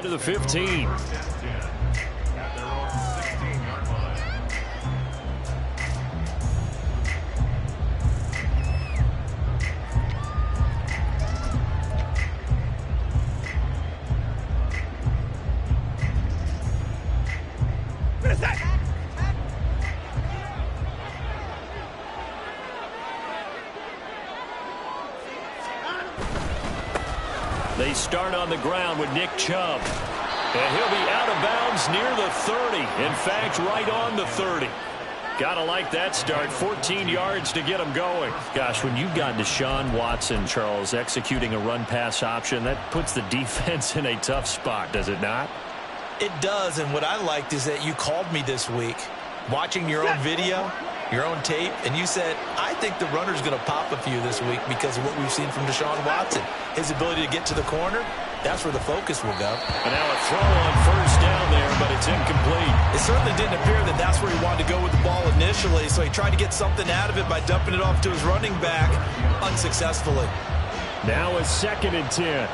To the 15. They start on the ground with Nick Chubb. And he'll be out of bounds near the 30. In fact, right on the 30. Gotta like that start. 14 yards to get him going. Gosh, when you've got Deshaun Watson, Charles, executing a run-pass option, that puts the defense in a tough spot, does it not? It does, and what I liked is that you called me this week, watching your own video, your own tape, and you said, I think the runner's going to pop a few this week because of what we've seen from Deshaun Watson. His ability to get to the corner, that's where the focus will go. And now a throw on first down there, but it's incomplete. It certainly didn't appear that that's where he wanted to go with the ball initially, so he tried to get something out of it by dumping it off to his running back unsuccessfully. Now a 2nd and 10.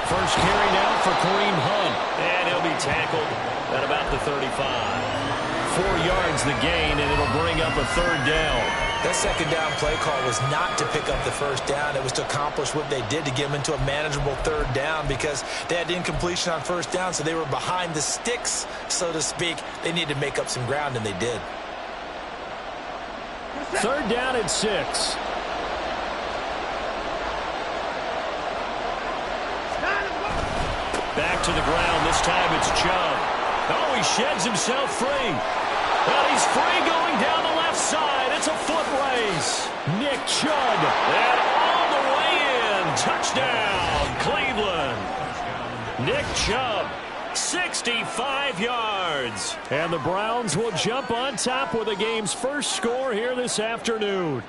First carry now for Kareem Hunt. And he'll be tackled at about the 35. 4 yards the gain, and it'll bring up a 3rd down. That 2nd down play call was not to pick up the 1st down. It was to accomplish what they did to get them into a manageable 3rd down because they had incompletion on 1st down, so they were behind the sticks, so to speak. They needed to make up some ground, and they did. 3rd down and 6. Back to the ground. This time it's Chubb. Oh, he sheds himself free. Well, he's free going down the left side. It's a foot race. Nick Chubb. And all the way in. Touchdown, Cleveland. Nick Chubb, 65 yards. And the Browns will jump on top with the game's first score here this afternoon.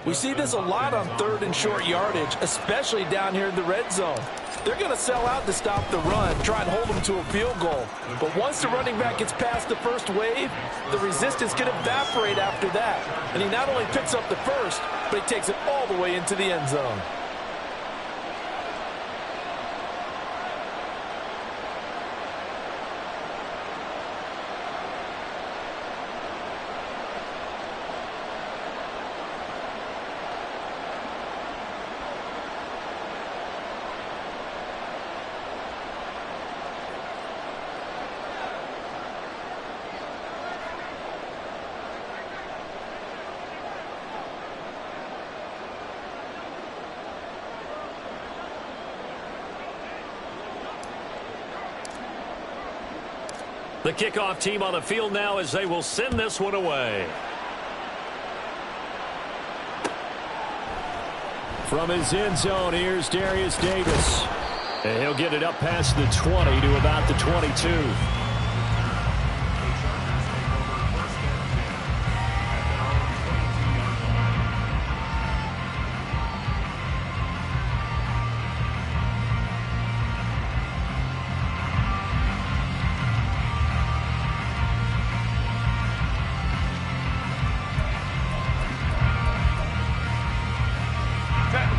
We see this a lot on 3rd and short yardage, especially down here in the red zone. They're going to sell out to stop the run, try and hold them to a field goal. But once the running back gets past the first wave, the resistance can evaporate after that. And he not only picks up the first, but he takes it all the way into the end zone. The kickoff team on the field now as they will send this one away. From his end zone, here's Darius Davis. And he'll get it up past the 20 to about the 22.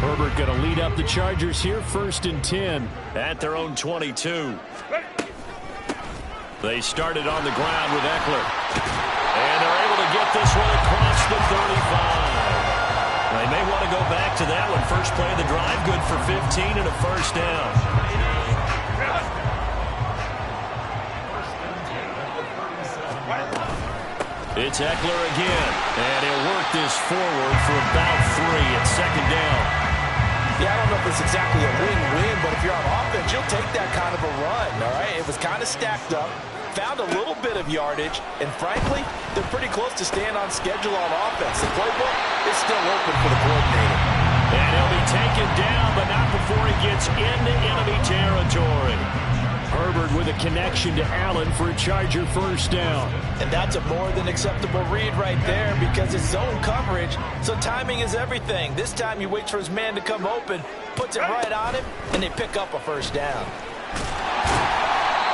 Herbert going to lead up the Chargers here, 1st and 10 at their own 22. They started on the ground with Eckler. And they're able to get this one across the 35. They may want to go back to that one. First play of the drive, good for 15 and a 1st down. It's Eckler again. And he'll work this forward for about 3 at 2nd down. Yeah, I don't know if it's exactly a win-win, but if you're on offense, you'll take that kind of a run, all right? It was kind of stacked up, found a little bit of yardage, and frankly, they're pretty close to staying on schedule on offense. The playbook is still open for the coordinator. And he'll be taken down, but not before he gets into enemy territory. Herbert with a connection to Allen for a Charger 1st down. And that's a more than acceptable read right there because it's zone coverage, so timing is everything. This time he waits for his man to come open, puts it right on him, and they pick up a 1st down.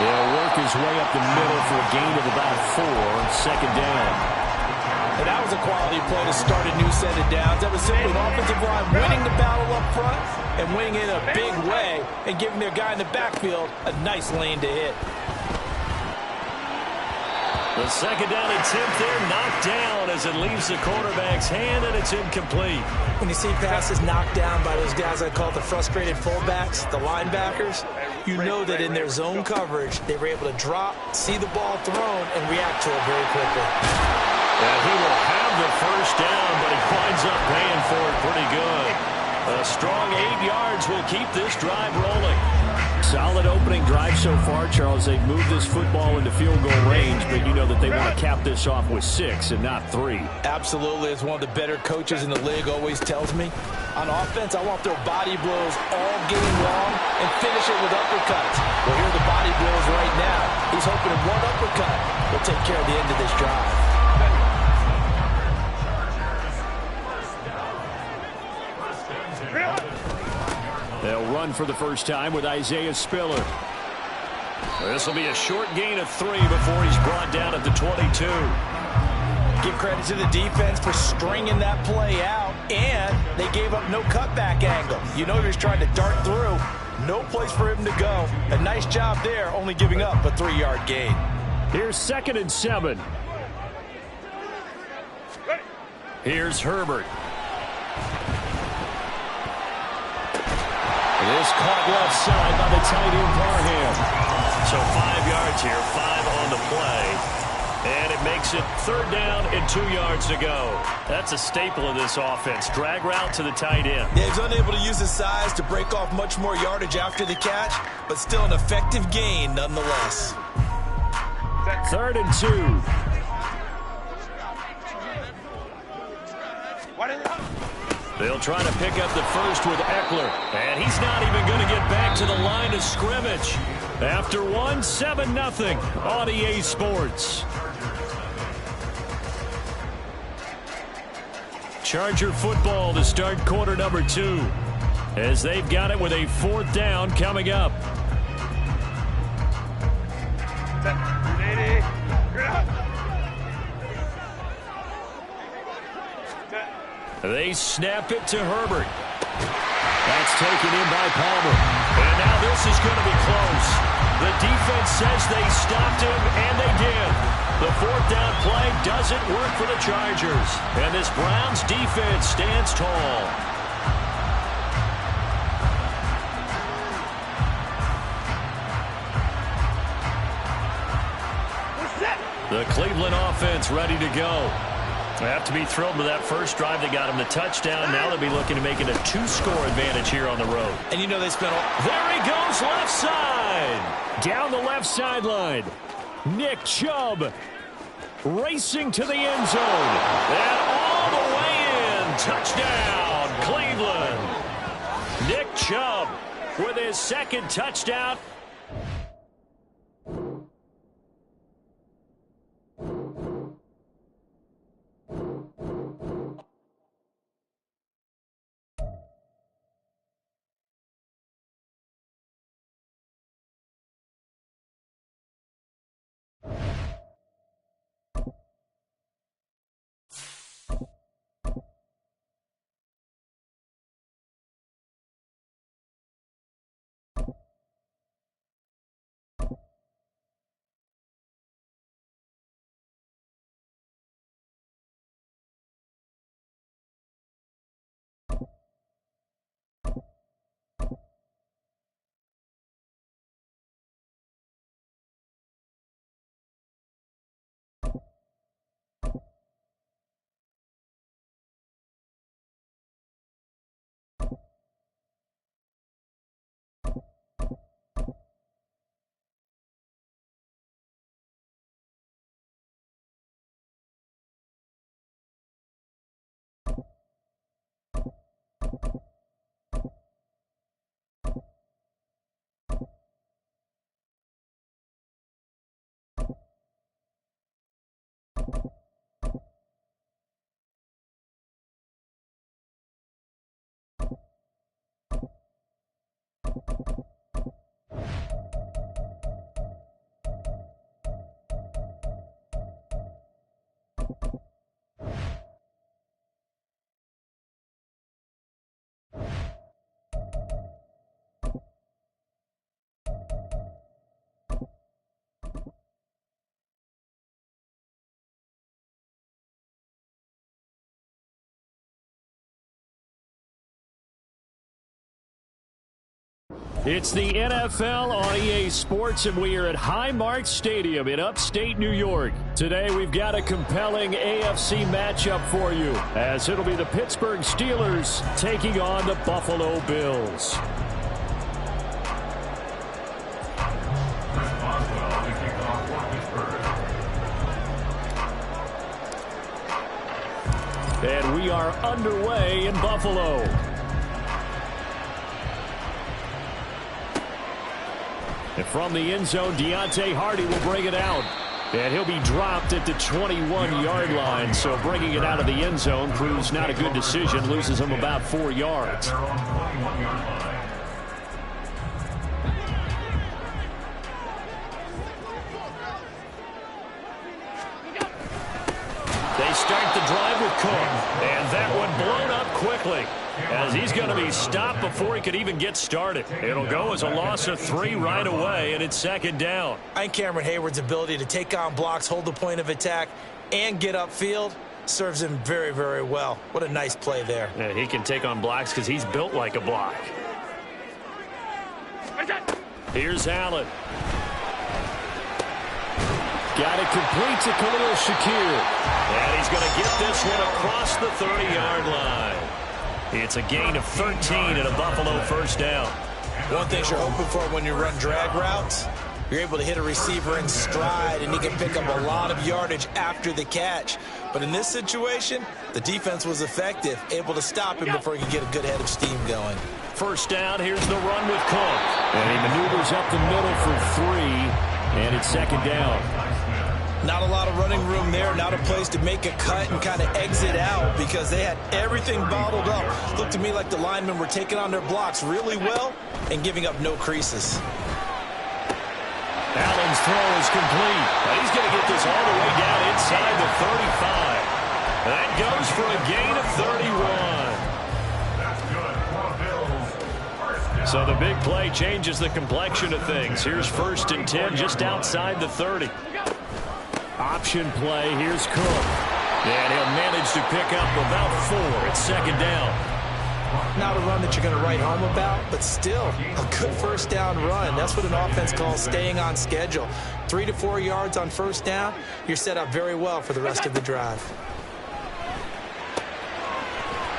He'll work his way up the middle for a gain of about 4, 2nd down. And that was a quality play to start a new set of downs. That was simply an offensive line winning the battle up front and winning it in a big way and giving their guy in the backfield a nice lane to hit. The second down attempt there knocked down as it leaves the quarterback's hand, and it's incomplete. When you see passes knocked down by those guys I call the frustrated fullbacks, the linebackers, you know that in their zone coverage, they were able to drop, see the ball thrown, and react to it very quickly. And he will have the first down, but he winds up paying for it pretty good. A strong 8 yards will keep this drive rolling. Solid opening drive so far, Charles. They've moved this football into field goal range, but you know that they want to cap this off with 6 and not 3. Absolutely. As one of the better coaches in the league always tells me, on offense, I want their body blows all game long and finish it with uppercuts. Well, here are the body blows right now. He's hoping one uppercut will take care of the end of this drive. They'll run for the first time with Isaiah Spiller. This will be a short gain of 3 before he's brought down at the 22. Give credit to the defense for stringing that play out, and they gave up no cutback angle. You know he was trying to dart through. No place for him to go. A nice job there, only giving up a 3-yard gain. Here's 2nd and 7. Here's Herbert. This caught left side by the tight end Parham. So 5 yards here, 5 on the play. And it makes it 3rd down and 2 yards to go. That's a staple of this offense. Drag route to the tight end. Yeah, he's unable to use his size to break off much more yardage after the catch, but still an effective gain nonetheless. 3rd and 2. They'll try to pick up the first with Eckler. And he's not even going to get back to the line of scrimmage. After 7-0 on EA Sports. Charger football to start quarter number 2. As they've got it with a 4th down coming up. They snap it to Herbert. That's taken in by Palmer. And now this is going to be close. The defense says they stopped him, and they did. The 4th down play doesn't work for the Chargers. And this Browns defense stands tall. The Cleveland offense ready to go. They have to be thrilled with that first drive that got them the touchdown. Now they'll be looking to make it a 2-score advantage here on the road. And you know they spent all... There he goes, left side. Down the left sideline. Nick Chubb racing to the end zone. And all the way in. Touchdown, Cleveland. Nick Chubb with his 2nd touchdown. It's the NFL on EA Sports, and we are at Highmark Stadium in upstate New York. Today, we've got a compelling AFC matchup for you, as it'll be the Pittsburgh Steelers taking on the Buffalo Bills. And we are underway in Buffalo. And from the end zone, Deontay Hardy will bring it out. And he'll be dropped at the 21-yard line. So bringing it out of the end zone proves not a good decision. Loses him about 4 yards. They start the drive with Cook. And that one blown up quickly, as he's going to be stopped before he could even get started. It'll go as a loss of 3 right away, and it's second down. I think Cameron Hayward's ability to take on blocks, hold the point of attack, and get upfield serves him very, very well. What a nice play there. And he can take on blocks because he's built like a block. Here's Allen. Got it complete to Khalil Shakir. And he's going to get this one across the 30-yard line. It's a gain of 13 and a Buffalo first down. One thing you're hoping for when you run drag routes, you're able to hit a receiver in stride, and he can pick up a lot of yardage after the catch. But in this situation, the defense was effective, able to stop him before he could get a good head of steam going. First down, here's the run with Cook. And he maneuvers up the middle for 3, and it's second down. Not a lot of running room there, not a place to make a cut and kind of exit out because they had everything bottled up. Looked to me like the linemen were taking on their blocks really well and giving up no creases. Allen's throw is complete. He's going to get this all the way down inside the 35. That goes for a gain of 31. So the big play changes the complexion of things. Here's first and 10 just outside the 30. Option play, here's Cook. And he'll manage to pick up about 4. It's second down. Not a run that you're going to write home about, but still a good first down run. That's what an offense calls staying on schedule. 3 to 4 yards on first down, you're set up very well for the rest of the drive.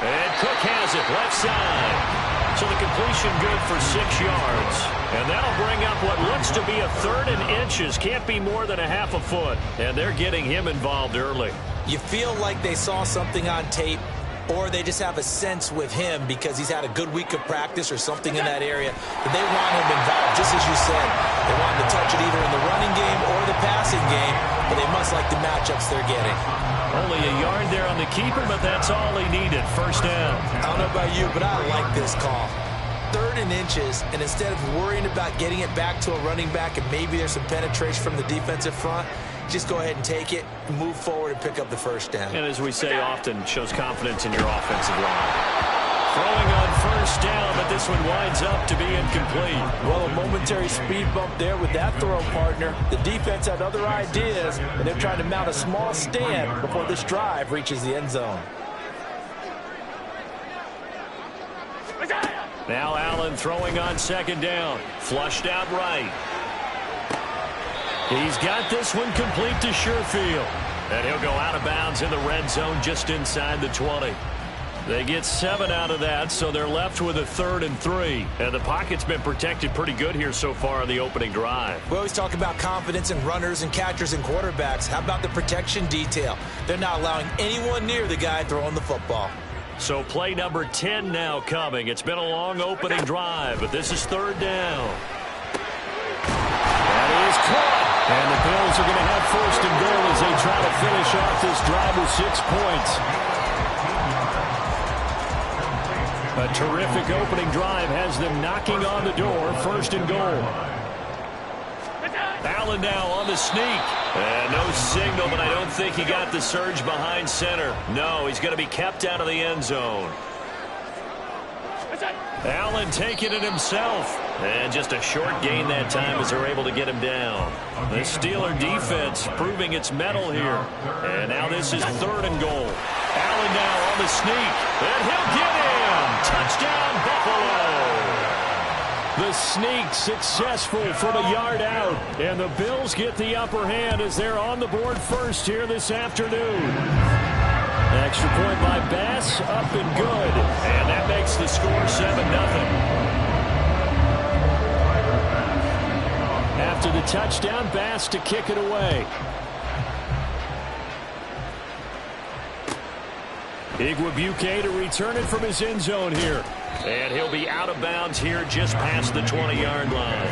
And Cook has it, left side. So the completion good for 6 yards. And that'll bring up what looks to be a 3rd and inches. Can't be more than a half a foot. And they're getting him involved early. You feel like they saw something on tape, or they just have a sense with him because he's had a good week of practice or something in that area. But they want him involved, just as you said. They want him to touch it either in the running game or the passing game, but they must like the matchups they're getting. Only a yard there on the keeper, but that's all he needed. First down. I don't know about you, but I like this call. 3rd and inches, and instead of worrying about getting it back to a running back and maybe there's some penetration from the defensive front, just go ahead and take it, move forward, and pick up the first down. And as we say often, shows confidence in your offensive line. Throwing on first down, but this one winds up to be incomplete. Well, a momentary speed bump there with that throw, partner. The defense had other ideas, and they're trying to mount a small stand before this drive reaches the end zone. Now Allen throwing on second down. Flushed out right. He's got this one complete to Sherfield. And he'll go out of bounds in the red zone just inside the 20. They get 7 out of that, so they're left with a 3rd and 3. And the pocket's been protected pretty good here so far on the opening drive. We always talk about confidence in runners and catchers and quarterbacks. How about the protection detail? They're not allowing anyone near the guy throwing the football. So play number 10 now coming. It's been a long opening drive, but this is 3rd down. That is caught. And the Bills are going to have first and goal as they try to finish off this drive with 6 points. A terrific opening drive has them knocking on the door. First and goal. Allen now on the sneak. And no signal, but I don't think he got the surge behind center. No, he's going to be kept out of the end zone. Allen taking it himself. And just a short gain that time as they're able to get him down. The Steeler defense proving its mettle here. And now this is 3rd and goal. Allen now on the sneak. And he'll get him. Touchdown, Buffalo. The sneak successful from a yard out. And the Bills get the upper hand as they're on the board first here this afternoon. Extra point by Bass, up and good. And that makes the score 7-0. After the touchdown, Bass to kick it away. Igwebuike to return it from his end zone here. And he'll be out of bounds here just past the 20-yard line.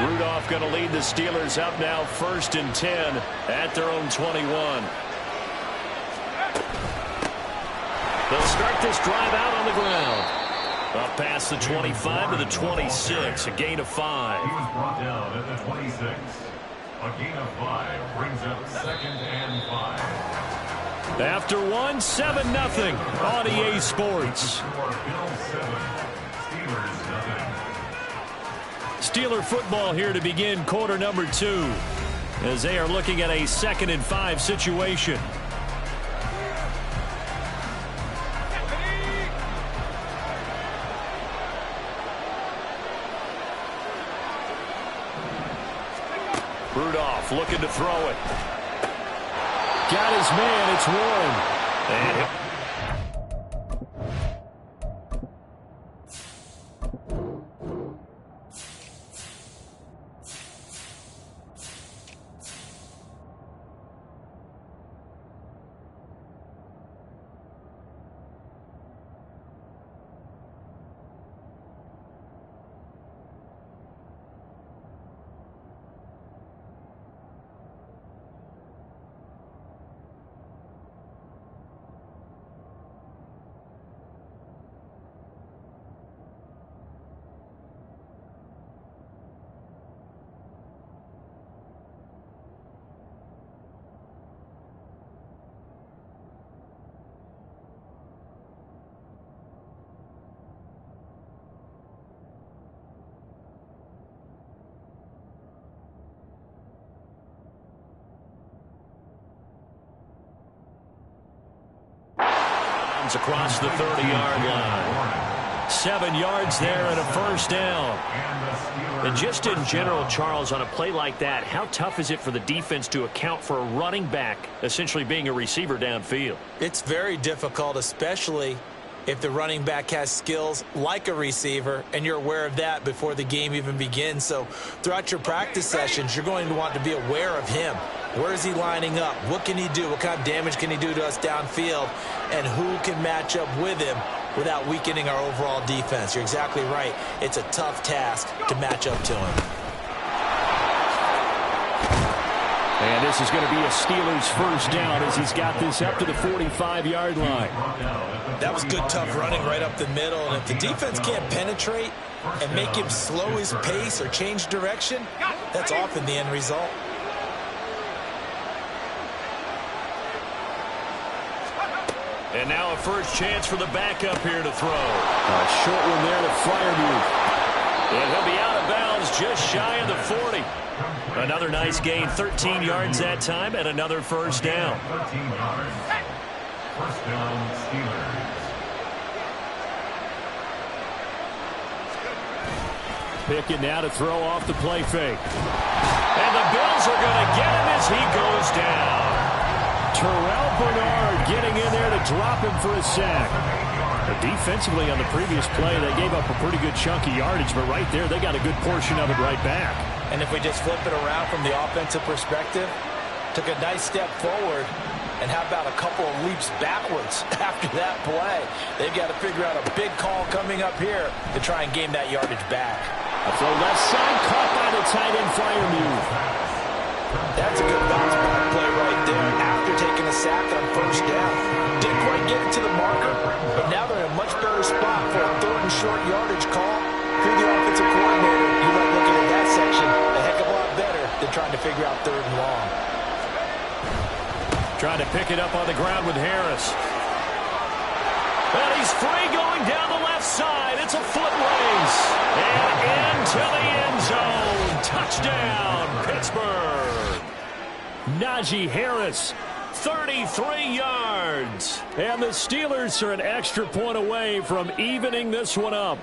Rudolph going to lead the Steelers up now 1st and 10 at their own 21. They'll start this drive out on the ground. Up past the 25 to the 26, a gain of 5. He was brought down at the 26. A gain of 5 brings up 2nd and 5. After 1, 7-0 on EA Sports. Steeler football here to begin quarter number 2 as they are looking at a 2nd and 5 situation. Rudolph looking to throw it. Got his man. It's Warren. And across the 30-yard line. 7 yards there and a first down. And just in general, Charles, on a play like that, how tough is it for the defense to account for a running back essentially being a receiver downfield? It's very difficult, especially if the running back has skills like a receiver, and you're aware of that before the game even begins. So throughout your practice sessions, you're going to want to be aware of him. Where is he lining up? What can he do? What kind of damage can he do to us downfield? And who can match up with him without weakening our overall defense? You're exactly right. It's a tough task to match up to him. And this is going to be a Steelers first down as he's got this up to the 45-yard line. That was good, tough running right up the middle. And if the defense can't penetrate and make him slow his pace or change direction, that's often the end result. And now a first chance for the backup here to throw. A short one there to Freiermuth. And he'll be out of bounds just shy of the 40. Another nice gain, 13 yards that time, and another first down. 13 yards. First down, Steelers. Pickett now to throw off the play fake. And the Bills are going to get him as he goes down. Terrell Bernard getting in there to drop him for a sack. Defensively on the previous play, they gave up a pretty good chunk of yardage, but right there they got a good portion of it right back. And if we just flip it around from the offensive perspective, took a nice step forward, and how about a couple of leaps backwards after that play? They've got to figure out a big call coming up here to try and gain that yardage back. A throw left side, caught by the tight end Freiermuth. That's a good bounce back play right there after taking a sack on first down. Didn't quite get it to the marker, but now they're in a much better spot for a 3rd and short yardage call. Through the offensive coordinator, you like looking at that section a heck of a lot better than trying to figure out 3rd and long. Trying to pick it up on the ground with Harris. And he's free going down the left side. It's a foot race. And into the end zone. Touchdown, Pittsburgh. Najee Harris, 33 yards. And the Steelers are an extra point away from evening this one up.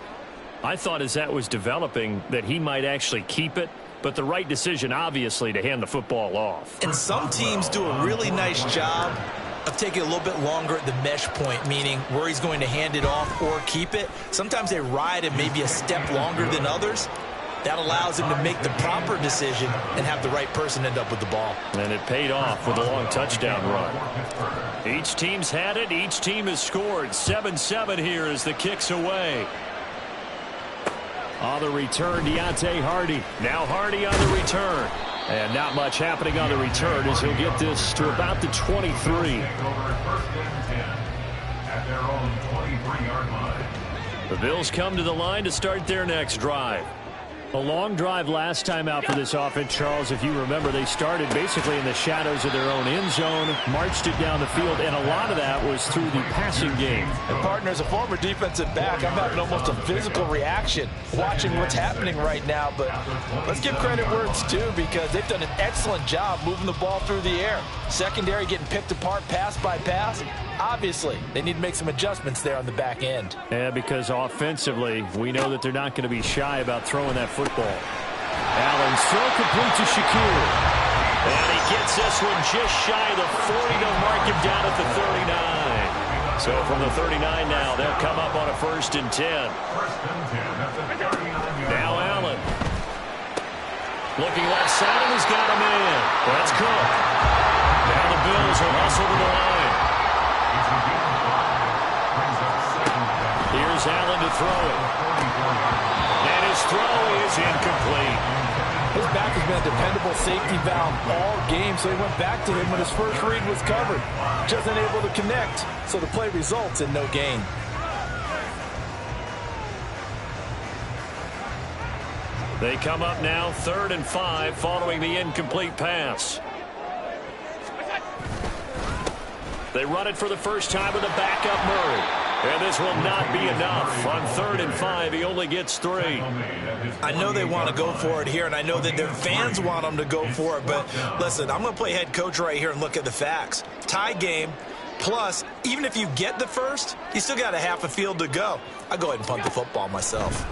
I thought as that was developing that he might actually keep it, but the right decision, obviously, to hand the football off. And some teams do a really nice job of taking a little bit longer at the mesh point, meaning where he's going to hand it off or keep it. Sometimes they ride it maybe a step longer than others. That allows him to make the proper decision and have the right person end up with the ball. And it paid off with a long touchdown run. Each team's had it. Each team has scored. 7-7 here as the kick's away. On the return, Deontay Hardy. Now Hardy on the return. And not much happening on the return as he'll get this to about the 23. At their own 23-yard line. The Bills come to the line to start their next drive. A long drive last time out for this offense, Charles. If you remember, they started basically in the shadows of their own end zone, marched it down the field, and a lot of that was through the passing game. And partner, as a former defensive back, I'm having almost a physical reaction watching what's happening right now. But let's give credit where it's due, because they've done an excellent job moving the ball through the air. Secondary getting picked apart pass by pass. Obviously, they need to make some adjustments there on the back end. Yeah, because offensively, we know that they're not going to be shy about throwing that football. Allen's throw complete to Shakir. And he gets this one just shy of the 40. They'll mark him down at the 39. So from the 39 now, they'll come up on a 1st and 10. Now Allen. Looking left side, and he's got a man. That's Cook. Now the Bills will hustle to the line. Here's Allen to throw it. And his throw is incomplete. His back has been a dependable safety valve all game, so he went back to him when his first read was covered. Just unable to connect, so the play results in no gain. They come up now 3rd and 5 following the incomplete pass. They run it for the first time with a backup Murray. And this will not be enough. On 3rd and 5, he only gets 3. I know they want to go for it here, and I know that their fans want them to go for it, but listen, I'm going to play head coach right here and look at the facts. Tie game, plus, even if you get the first, you still got a half a field to go. I'll go ahead and punt the football myself.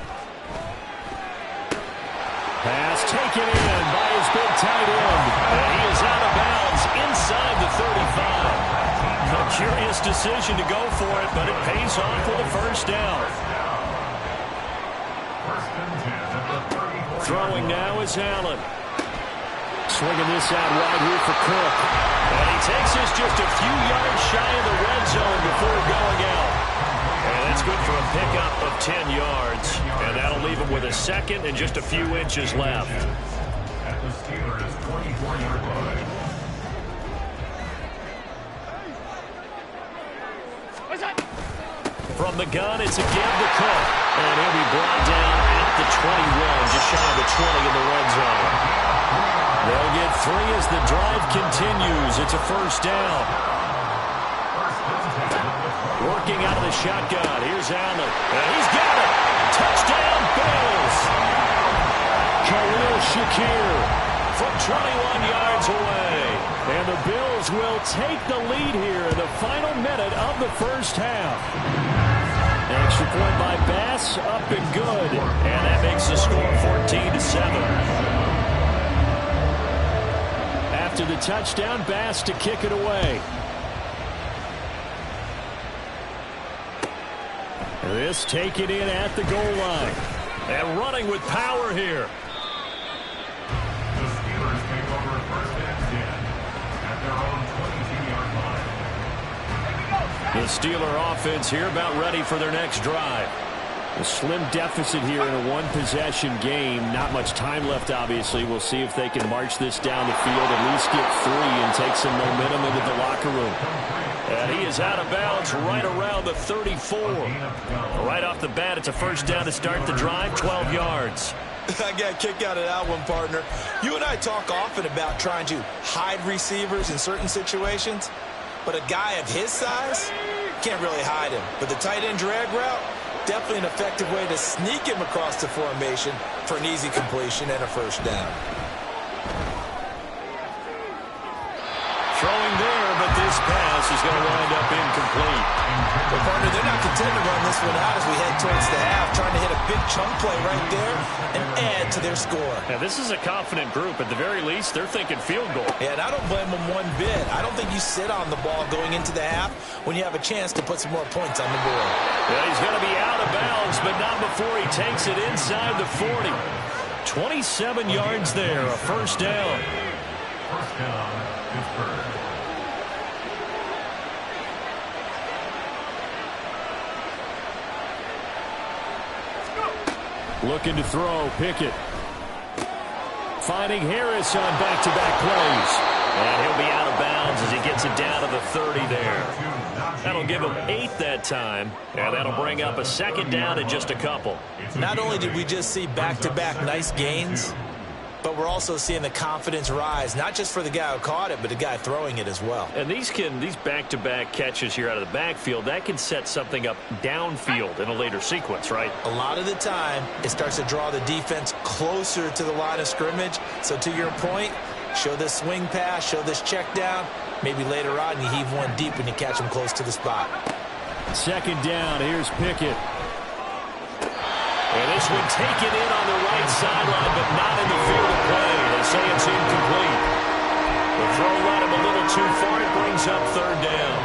Pass taken in by his big tight end. And he is out of bounds inside the 35. A curious decision to go for it, but it pays off with a 1st down. Throwing now is Allen. Swinging this out wide here for Cook. And he takes this just a few yards shy of the red zone before going out. And that's good for a pickup of 10 yards. And that'll leave him with a 2nd and just a few inches left. At the Steelers' 24-yard line. From the gun, it's a give to Cook. And he'll be brought down at the 21, just shy of the 20 in the red zone. They'll get 3 as the drive continues. It's a 1st down. Working out of the shotgun. Here's Allen. And he's got it. Touchdown, Bills. Khalil Shakir from 21 yards away. And the Bills will take the lead here in the final minute of the 1st half. Extra point by Bass, up and good. And that makes the score 14-7. After the touchdown, Bass to kick it away. This taken in at the goal line. And running with power here. The Steelers take over 1st and 10 at their own 22-yard line. The Steeler offense here about ready for their next drive. A slim deficit here in a one-possession game. Not much time left, obviously. We'll see if they can march this down the field, at least get 3 and take some momentum into the locker room. And he is out of bounds right around the 34. Right off the bat, it's a 1st down to start the drive, 12 yards. I got a kick out of that one, partner. You and I talk often about trying to hide receivers in certain situations, but a guy of his size can't really hide him. But the tight end drag route, definitely an effective way to sneak him across the formation for an easy completion and a 1st down. pass is going to wind up incomplete. Well, partner, they're not content to run this one out as we head towards the half, trying to hit a big chunk play right there and add to their score. Now, this is a confident group. At the very least, they're thinking field goal. Yeah, and I don't blame them one bit. I don't think you sit on the ball going into the half when you have a chance to put some more points on the board. Yeah, he's going to be out of bounds, but not before he takes it inside the 40. 27 yards there, a first down. First down, Pittsburgh. Looking to throw, Pickett. Finding Harris on back-to-back plays. And he'll be out of bounds as he gets it down to the 30 there. That'll give him 8 that time, and that'll bring up a second down in just a couple. Not only did we just see back-to-back nice gains, but we're also seeing the confidence rise, not just for the guy who caught it, but the guy throwing it as well. And these back-to-back catches here out of the backfield, that can set something up downfield in a later sequence, right? A lot of the time, it starts to draw the defense closer to the line of scrimmage. So to your point, show this swing pass, show this check down. Maybe later on you heave one deep when you catch them close to the spot. Second down, here's Pickett. And this one taken in on the right sideline, but not in the field of play. They say it's incomplete. The throw led him a little too far. It brings up third down.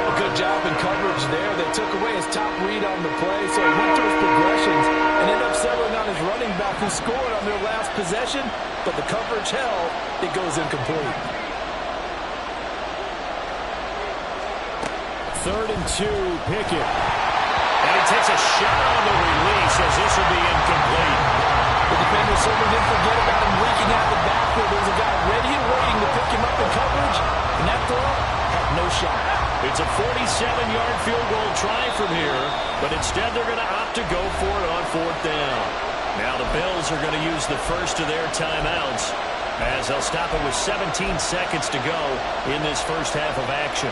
A good job in coverage there. They took away his top read on the play, so he went through his progressions and ended up settling on his running back who scored on their last possession, but the coverage held. It goes incomplete. 3rd and 2, Pickett. And he takes a shot on the release as this will be incomplete. The defender certainly didn't forget about him leaking out the backfield. There was a guy ready and waiting to pick him up in coverage, and that throw had no shot. It's a 47-yard field goal try from here, but instead they're going to opt to go for it on 4th down. Now the Bills are going to use the first of their timeouts as they'll stop it with 17 seconds to go in this first half of action.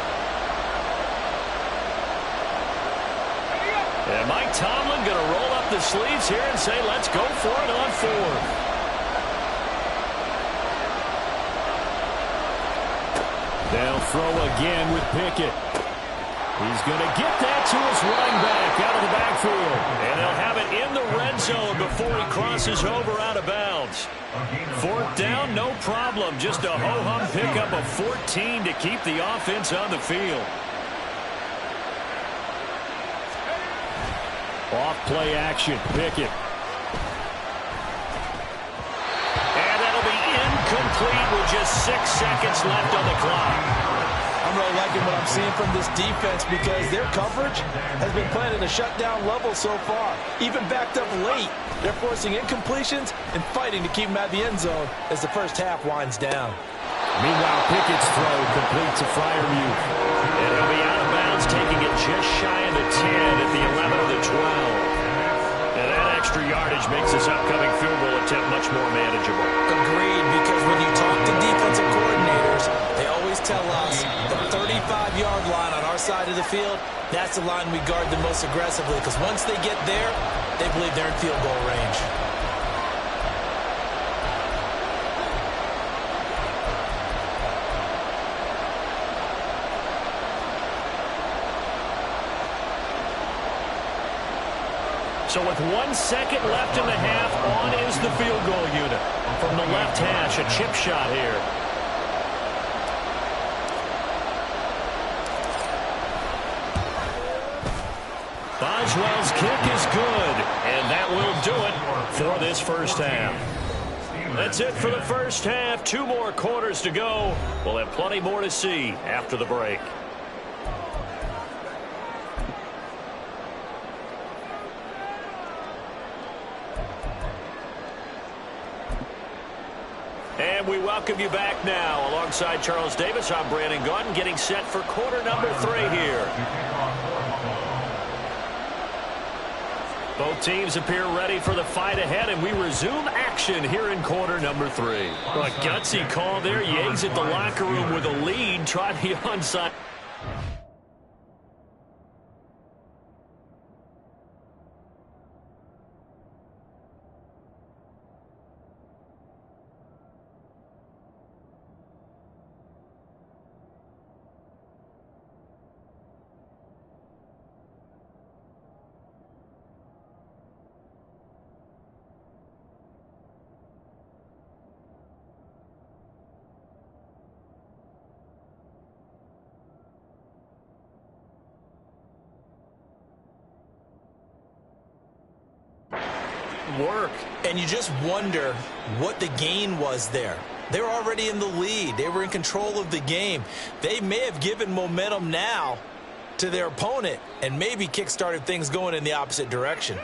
And Mike Tomlin going to roll up the sleeves here and say, let's go for it on 4th. They'll throw again with Pickett. He's going to get that to his running back out of the backfield. And they'll have it in the red zone before he crosses over out of bounds. 4th down, no problem. Just a ho-hum pickup of 14 to keep the offense on the field. Off play action, Pickett. And that'll be incomplete with just 6 seconds left on the clock. I'm really liking what I'm seeing from this defense because their coverage has been playing at a shutdown level so far. Even backed up late, they're forcing incompletions and fighting to keep them at the end zone as the first half winds down. Meanwhile, Pickett's throw completes a Freiermuth. And he'll be out of bounds, taking it just shy of the 10 at the 11 of the 12. And that extra yardage makes this upcoming field goal attempt much more manageable. Agreed, because when you talk to defensive coordinators, they always tell us the 35-yard line on our side of the field, that's the line we guard the most aggressively, because once they get there, they believe they're in field goal range. So with 1 second left in the half, on is the field goal unit. From the left hash, a chip shot here. Boswell's kick is good, and that will do it for this first half. That's it for the first half. 2 more quarters to go. We'll have plenty more to see after the break. And we welcome you back now. Alongside Charles Davis, I'm Brandon Gaudin, getting set for quarter number 3 here. Both teams appear ready for the fight ahead, and we resume action here in quarter number 3. Well, a gutsy call there. He exits the locker room with a lead. Try the onside. work. And you just wonder what the gain was there. They were already in the lead. They were in control of the game. They may have given momentum now to their opponent and maybe kick-started things going in the opposite direction.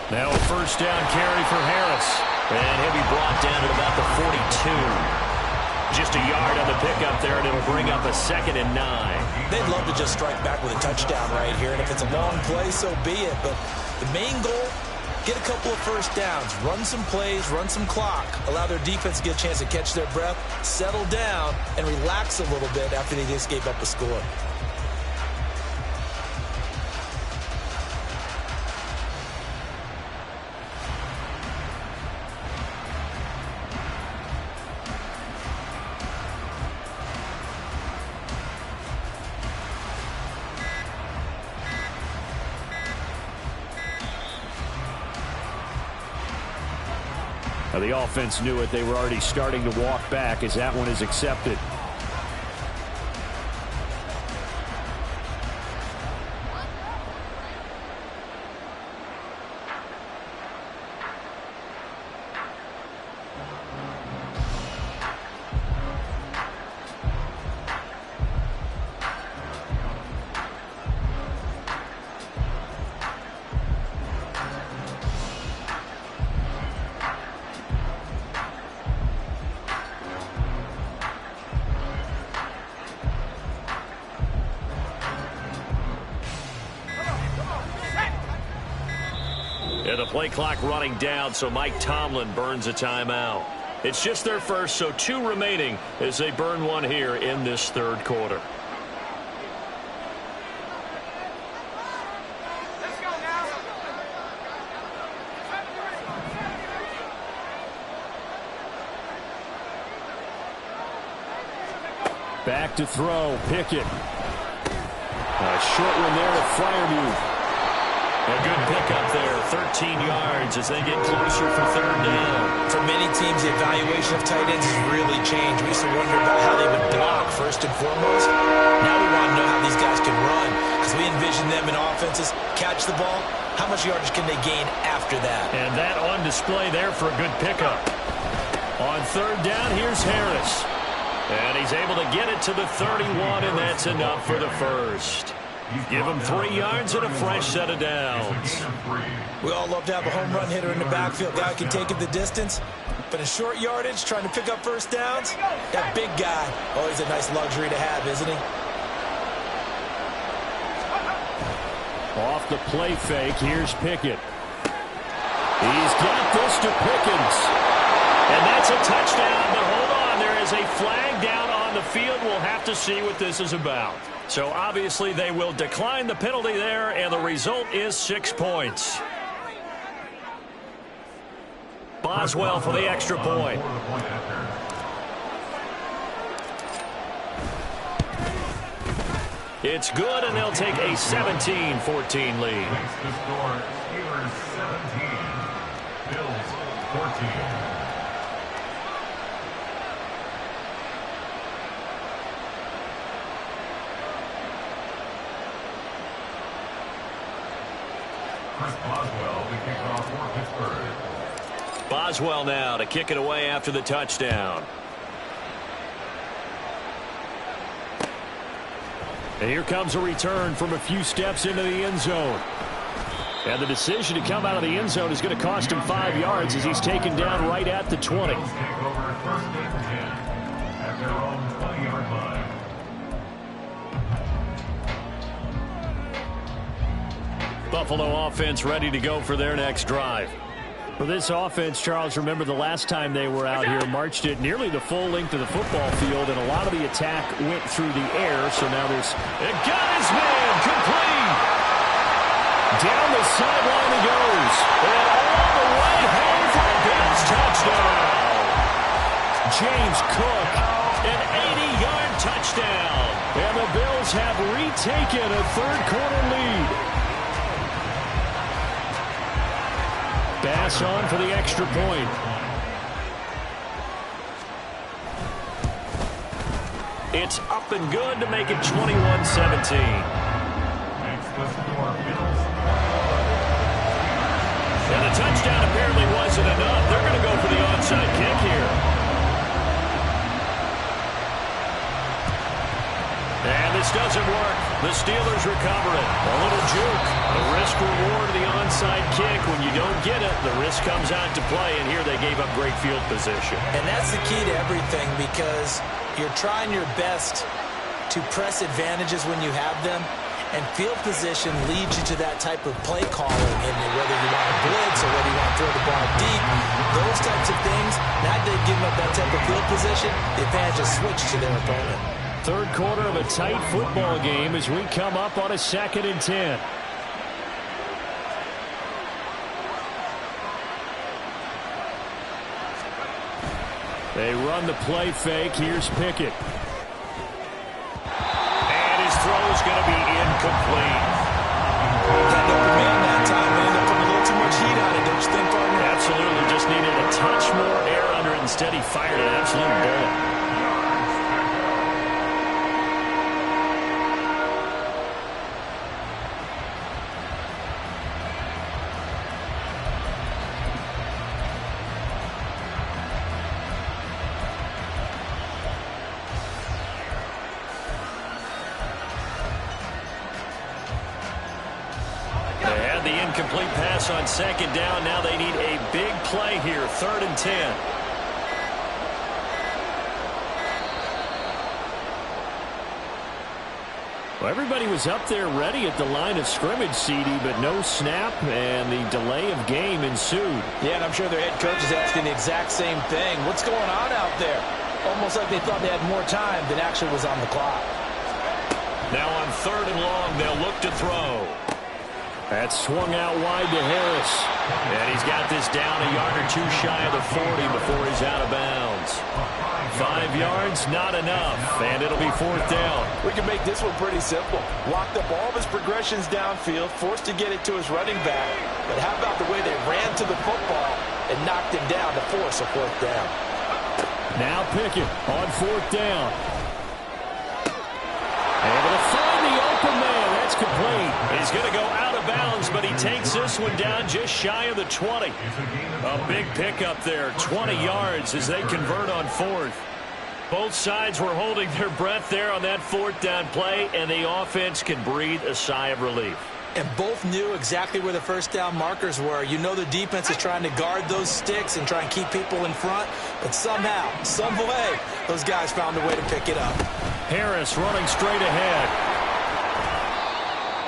Now a first down carry for Harris. And he'll be brought down at about the 42. Just a yard on the pickup there, and it'll bring up a 2nd and 9. They'd love to just strike back with a touchdown right here, and if it's a long play, so be it. But the main goal, get a couple of first downs, run some plays, run some clock, allow their defense to get a chance to catch their breath, settle down, and relax a little bit after they just gave up a score. Now, the offense knew it. They were already starting to walk back as that one is accepted. And the play clock running down, so Mike Tomlin burns a timeout. It's just their first, so 2 remaining as they burn one here in this third quarter. Back to throw, Pickett. A short one there to Freiermuth. A good pickup there, 13 yards as they get closer for third down. For many teams, the evaluation of tight ends has really changed. We used to wonder about how they would block first and foremost. Now we want to know how these guys can run because we envision them in offenses catch the ball. How much yardage can they gain after that? And that on display there for a good pickup. On third down, here's Harris. And he's able to get it to the 31, and that's enough for the first. Give him 3 yards and a fresh set of downs. We all love to have a home run hitter in the backfield. Guy can take it the distance. But in short yardage, trying to pick up first downs, that big guy, always a nice luxury to have, isn't he? Off the play fake, here's Pickett. He's got this to Pickens. And that's a touchdown, but hold on, there is a flag down on the field. We'll have to see what this is about. So obviously they will decline the penalty there, and the result is 6 points. Boswell for the extra point. It's good, and they'll take a 17-14 lead. Makes the score Steelers 17, Bills 14. Boswell to kick off for Pittsburgh. Boswell now to kick it away after the touchdown. And here comes a return from a few steps into the end zone. And the decision to come out of the end zone is going to cost him 5 yards as he's taken down right at the 20. Take over first and 10 at their own 20-yard line. Buffalo offense ready to go for their next drive. For this offense, Charles, remember the last time they were out here, marched it nearly the full length of the football field, and a lot of the attack went through the air. So now there's... It got his man, complete! Down the sideline he goes. And all the way home for a Bills touchdown. James Cook, an 80-yard touchdown. And the Bills have retaken a third-quarter lead. Pass on for the extra point. It's up and good to make it 21-17. Makes the score Bills. And the touchdown apparently wasn't enough. They're going to go for the onside kick here. And this doesn't work. The Steelers recover it. A little juke. The risk-reward of the onside kick. When you don't get it, the risk comes out to play. And here they gave up great field position. And that's the key to everything, because you're trying your best to press advantages when you have them. And field position leads you to that type of play calling, and whether you want to blitz or whether you want to throw the ball deep, those types of things. Now that they've given up that type of field position, the advantage is switched to their opponent. Third quarter of a tight football game as we come up on a 2nd and 10. They run the play fake. Here's Pickett. Throw is going to be incomplete. Got open man that time. They ended up putting a little too much heat on it, don't you think, partner? Absolutely. Just needed a touch more air under it. Instead, he fired an absolute bullet. Incomplete pass on 2nd down. Now they need a big play here. 3rd and 10. Well, everybody was up there ready at the line of scrimmage, CD, but no snap, and the delay of game ensued. Yeah, and I'm sure their head coach is asking the exact same thing. What's going on out there? Almost like they thought they had more time than actually was on the clock. Now on 3rd and long, they'll look to throw. That's swung out wide to Harris. And he's got this down a yard or two shy of the 40 before he's out of bounds. 5 yards, not enough. And it'll be 4th down. We can make this one pretty simple. Locked up all of his progressions downfield, forced to get it to his running back. But how about the way they ran to the football and knocked him down to force a 4th down? Now Pickett on 4th down. Able to find the open man. That's complete. He's going to go out of bounds, but he takes this one down just shy of the 20. A big pickup there, 20 yards as they convert on 4th. Both sides were holding their breath there on that 4th down play, and the offense can breathe a sigh of relief. And both knew exactly where the 1st down markers were. You know the defense is trying to guard those sticks and try and keep people in front, but somehow, some way, those guys found a way to pick it up. Harris running straight ahead.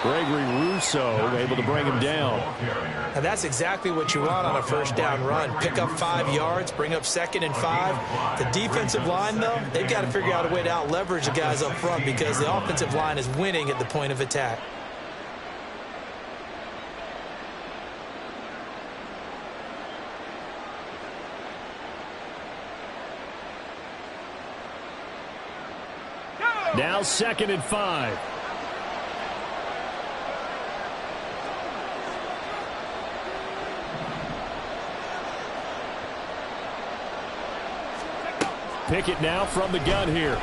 Gregory Rousseau able to bring him down. And that's exactly what you want on a 1st down run. Pick up 5 yards, bring up 2nd and 5. The defensive line, though, they've got to figure out a way to out-leverage the guys up front because the offensive line is winning at the point of attack. Now 2nd and 5. Pickett now from the gun here.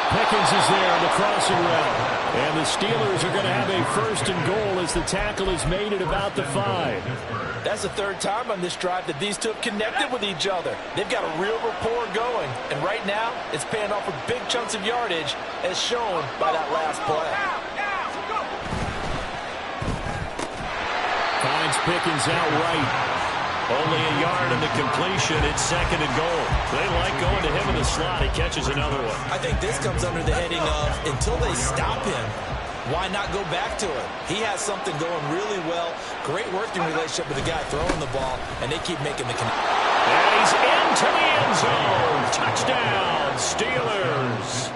Pickens is there on the crossing route. And the Steelers are going to have a 1st and goal as the tackle is made at about the 5. That's the 3rd time on this drive that these two have connected with each other. They've got a real rapport going. And right now, it's paying off with big chunks of yardage as shown by that last play. Finds Pickens outright. Only a yard in the completion. It's 2nd and goal. They like going to him in the slot. He catches another one. I think this comes under the heading of until they stop him, why not go back to it? He has something going really well. Great working relationship with the guy throwing the ball, and they keep making the connection. And he's into the end zone. Touchdown, Steelers.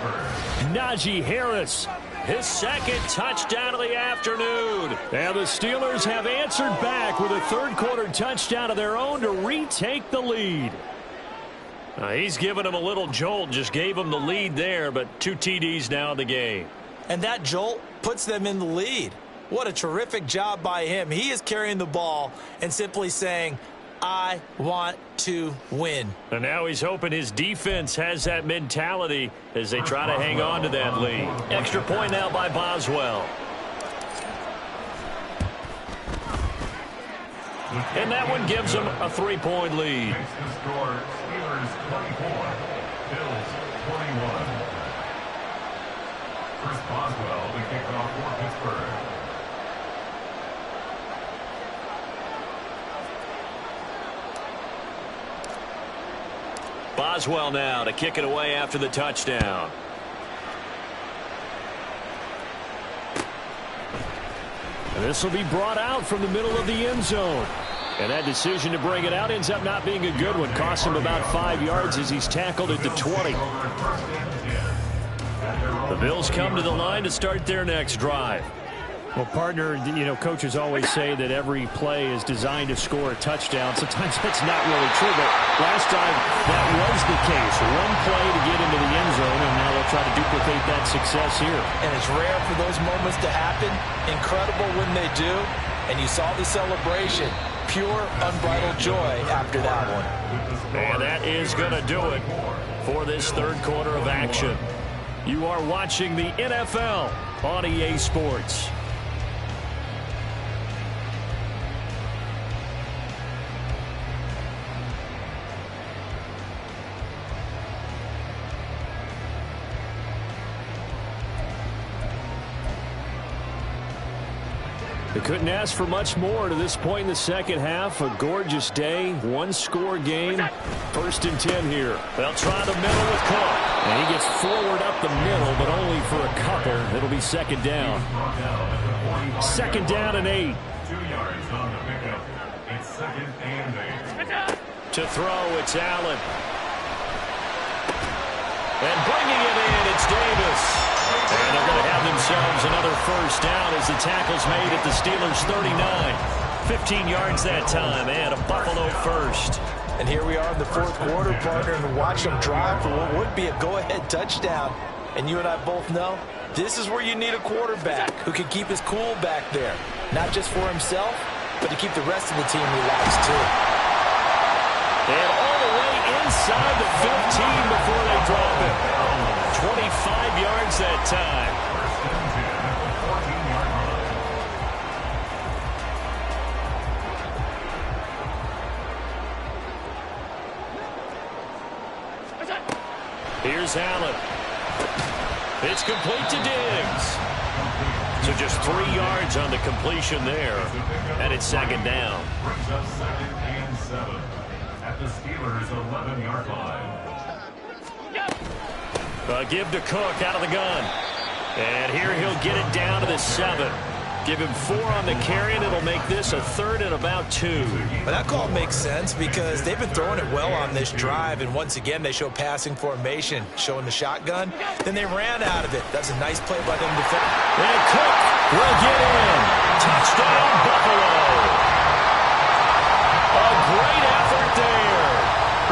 Najee Harris, his 2nd touchdown of the afternoon. And the Steelers have answered back with a 3rd quarter touchdown of their own to retake the lead. He's given him a little jolt, just gave him the lead there, but 2 TDs now in the game. And that jolt puts them in the lead. What a terrific job by him. He is carrying the ball and simply saying, I want to win. And now he's hoping his defense has that mentality as they try to hang on to that lead. Extra point now by Boswell. And that one gives them a 3-point lead. Makes the score Steelers 24, Bills 21. Chris Boswell to kick off for Pittsburgh. Boswell now to kick it away after the touchdown. And this will be brought out from the middle of the end zone. And that decision to bring it out ends up not being a good one. Costs him about 5 yards as he's tackled at the 20. The Bills come to the line to start their next drive. Well, partner, you know, coaches always say that every play is designed to score a touchdown. Sometimes that's not really true, but last time that was the case. One play to get into the end zone, and now they'll try to duplicate that success here. And it's rare for those moments to happen. Incredible when they do. And you saw the celebration. Pure, unbridled joy after that one. And that is going to do it for this third quarter of action. You are watching the NFL on EA Sports. They couldn't ask for much more to this point in the second half. A gorgeous day, one-score game. 1st and 10 here. They'll try the middle with Cook. And he gets forward up the middle, but only for a couple. It'll be second down. 2nd down and 8. 2 yards on the pickup. It's 2nd and 8. To throw, it's Allen. And bringing it in, it's Davis. And they're going to have themselves another 1st down as the tackle's made at the Steelers' 39. 15 yards that time, and a Buffalo 1st. And here we are in the 4th quarter, partner, and watch them drive for what would be a go-ahead touchdown. And you and I both know this is where you need a quarterback who can keep his cool back there. Not just for himself, but to keep the rest of the team relaxed, too. And all the way inside the 15 before they drop it. 25 yards that time. 1st and 10, 14-yard run. Here's Allen. It's complete to Diggs. So just 3 yards on the completion there. And it's 2nd down. Brings up 2nd and 7 at the Steelers' 11-yard line. Give to Cook out of the gun. And here he'll get it down to the 7. Give him 4 on the carry, and it'll make this a 3rd and about 2. But that call makes sense because they've been throwing it well on this drive, and once again they show passing formation, showing the shotgun. Then they ran out of it. That's a nice play by them defending. And Cook will get in. Touchdown, Buffalo. A great effort there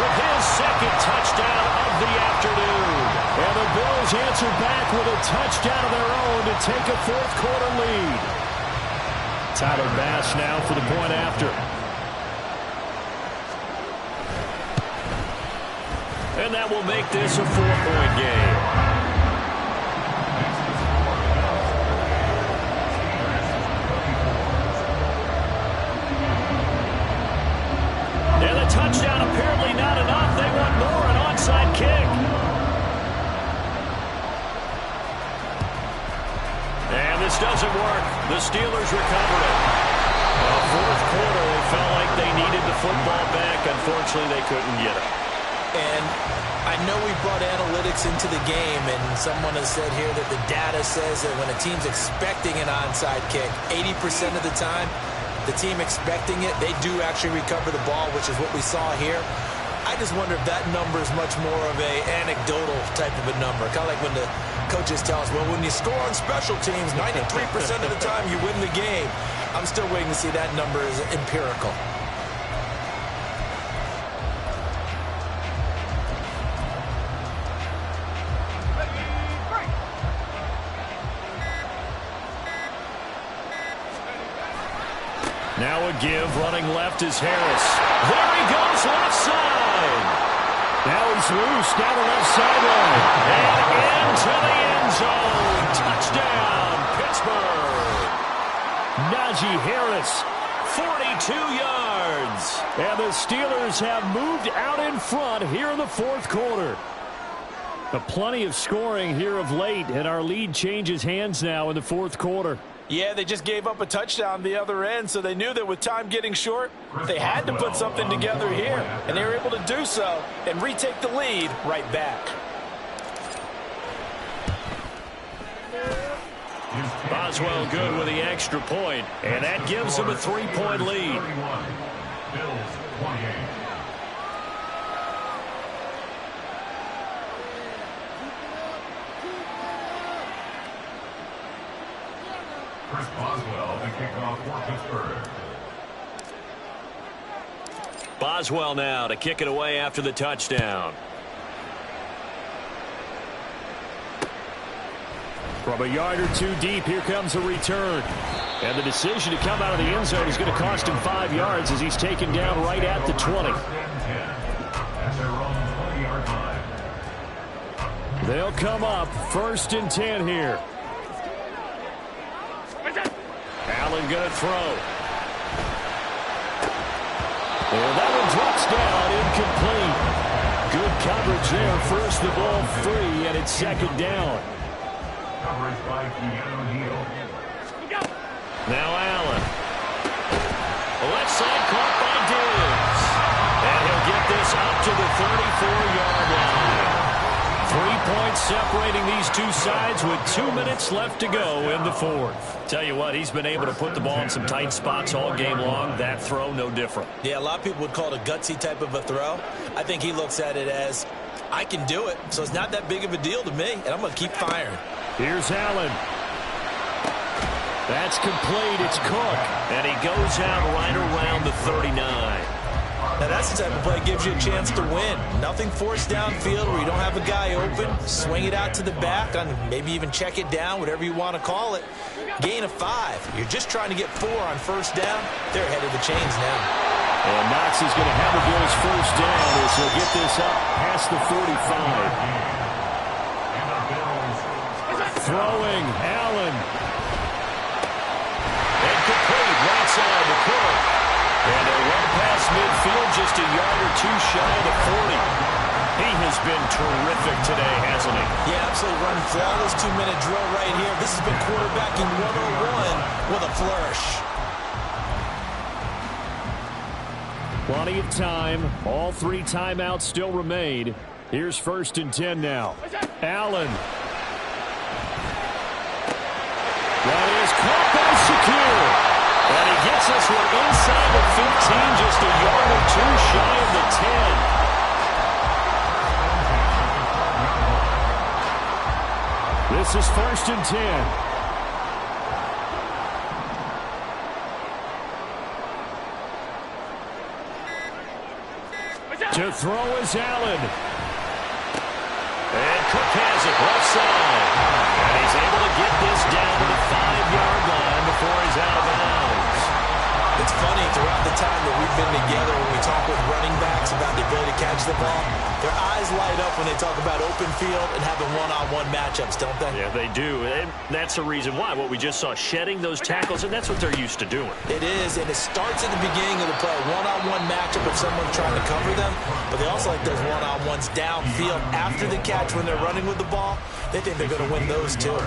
with his 2nd touchdown of the afternoon. And the Bills answer back with a touchdown of their own to take a 4th quarter lead. Tyler Bass now for the point after. And that will make this a 4-point game. And the touchdown apparently not enough. They want more, an onside kick. And this doesn't work. The Steelers recover it. 4th quarter, they felt like they needed the football back. Unfortunately, they couldn't get it. And I know we brought analytics into the game, and someone has said here that the data says that when a team's expecting an onside kick, 80% of the time, the team expecting it, they do actually recover the ball, which is what we saw here. I just wonder if that number is much more of a anecdotal type of a number. Kind of like when the coaches tell us, well, when you score on special teams, 93% of the time you win the game. I'm still waiting to see that number is empirical. Now a give, running left is Harris. There he goes, left side. Now he's loose down the left sideline. And into the end zone. Touchdown, Pittsburgh. Najee Harris, 42 yards. And the Steelers have moved out in front here in the fourth quarter. Plenty of scoring here of late, and our lead changes hands now in the fourth quarter. Yeah, they just gave up a touchdown the other end, so they knew that with time getting short, they had to put something together here, and they were able to do so and retake the lead right back. Boswell good with the extra point, and that gives them a 3-point lead. Bills 28. Chris Boswell, the kickoff for Pittsburgh. Boswell now to kick it away after the touchdown. From a yard or two deep, here comes a return. And the decision to come out of the end zone is going to cost him 5 yards as he's taken down right at the 20. At their own 20-yard line. They'll come up 1st and 10 here. Allen going to throw. And that one drops down, incomplete. Good coverage there. First the ball free, and it's 2nd down. Coverage by Keanu Neal. Now Allen. Left side caught by Diggs. And he'll get this up to the 34-yard line. 3 points separating these two sides with 2 minutes left to go in the fourth. Tell you what, he's been able to put the ball in some tight spots all game long. That throw, no different. Yeah, a lot of people would call it a gutsy type of a throw. I think he looks at it as, I can do it, so it's not that big of a deal to me, and I'm going to keep firing. Here's Allen. That's complete. It's Cook. And he goes out right around the 39. Now that's the type of play that gives you a chance to win. Nothing forced downfield where you don't have a guy open. Swing it out to the back, on maybe even check it down, whatever you want to call it. Gain of 5. You're just trying to get 4 on 1st down. They're ahead of the chains now. And Knox is going to have the Bills 1st down as he'll get this up past the 45. Throwing, Allen. And complete, right side to Cook. And a run past midfield, just a yard or two shy of the 40. He has been terrific today, hasn't he? Yeah, absolutely running flawless 2-minute drill right here. This has been quarterbacking 101 with a flourish. Plenty of time. All 3 timeouts still remain. Here's 1st and 10 now. Allen. That is caught by Shakir. And he gets this one inside the 15, just a yard or two shy of the 10. This is 1st and 10. To throw is Allen. And Cook has it left side. And he's able to get this down to the 5-yard line before he's out of bounds. It's funny, throughout the time that we've been together, when we talk with running backs about the ability to catch the ball, their eyes light up when they talk about open field and having one-on-one matchups, don't they? Yeah, they do. And that's the reason why. What we just saw, shedding those tackles, and that's what they're used to doing. It is, and it starts at the beginning of the play. One-on-one matchup if someone's trying to cover them, but they also like those one-on-ones downfield after the catch when they're running with the ball. They think they're going to win those too.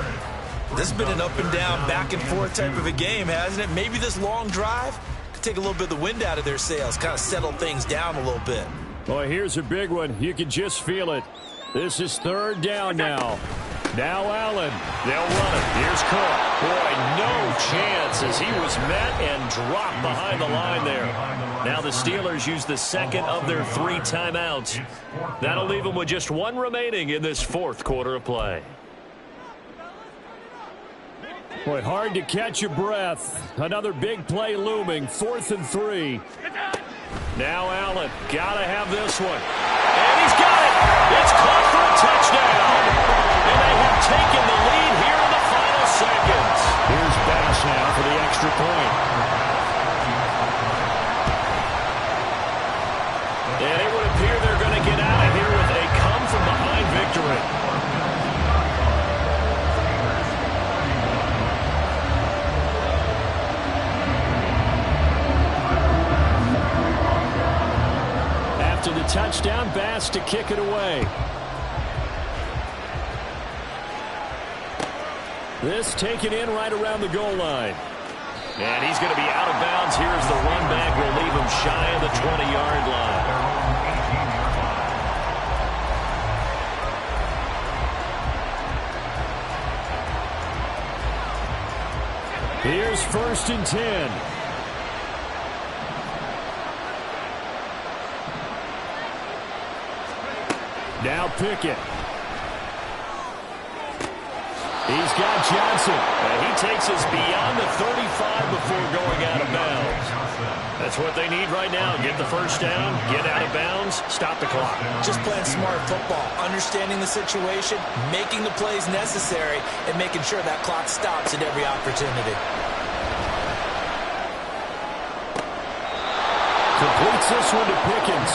This has been an up-and-down, back-and-forth type of a game, hasn't it? Maybe this long drive could take a little bit of the wind out of their sails, kind of settle things down a little bit. Boy, here's a big one. You can just feel it. This is 3rd down now. Now Allen. They'll run it. Here's Cook. Boy, no chance as he was met and dropped behind the line there. Now the Steelers use the 2nd of their 3 timeouts. That'll leave them with just 1 remaining in this 4th quarter of play. Boy, hard to catch your breath. Another big play looming. 4th and 3. Now Allen. Gotta have this one. And he's got it. It's caught for a touchdown. And they have taken the lead here in the final seconds. Here's Bass now for the extra point. After the touchdown, Bass to kick it away. This taken in right around the goal line. And he's going to be out of bounds here as the run back will leave him shy of the 20-yard line. Here's 1st and 10. Now Pickett. He's got Johnson. And he takes us beyond the 35 before going out of bounds. That's what they need right now. Get the first down, get out of bounds, stop the clock. Just playing smart football, understanding the situation, making the plays necessary, and making sure that clock stops at every opportunity. Completes this one to Pickens.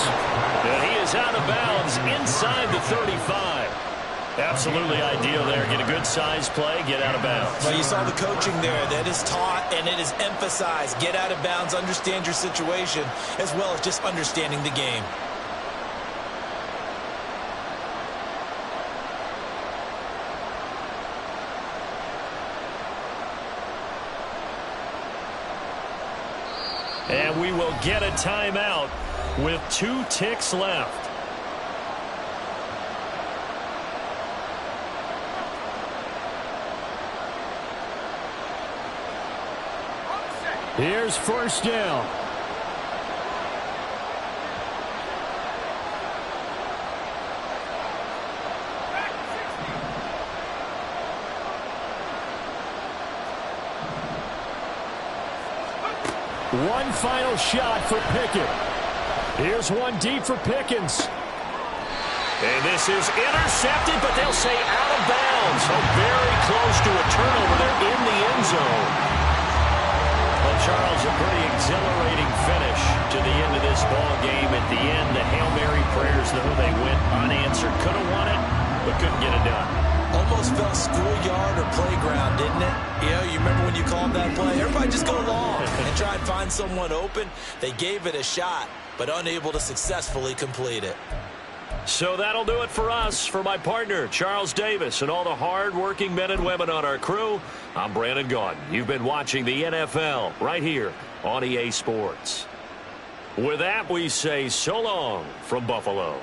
And he is out of bounds inside the 35. Absolutely ideal there. Get a good size play, get out of bounds. Well, you saw the coaching there. That is taught and it is emphasized. Get out of bounds, understand your situation, as well as just understanding the game. And we will get a timeout with 2 ticks left. Here's 1st down. One final shot for Pickett. Here's one deep for Pickens. And this is intercepted, but they'll say out of bounds. So very close to a turnover there in the end zone. Well, Charles, a pretty exhilarating finish to the end of this ball game. At the end, the Hail Mary prayers, though, they went unanswered. Could have won it, but couldn't get it done. Almost felt schoolyard or playground, didn't it? You know, you remember when you called that play? Everybody just go long and try and find someone open. They gave it a shot, but unable to successfully complete it. So that'll do it for us. For my partner, Charles Davis, and all the hard-working men and women on our crew, I'm Brandon Gaudin. You've been watching the NFL right here on EA Sports. With that, we say so long from Buffalo.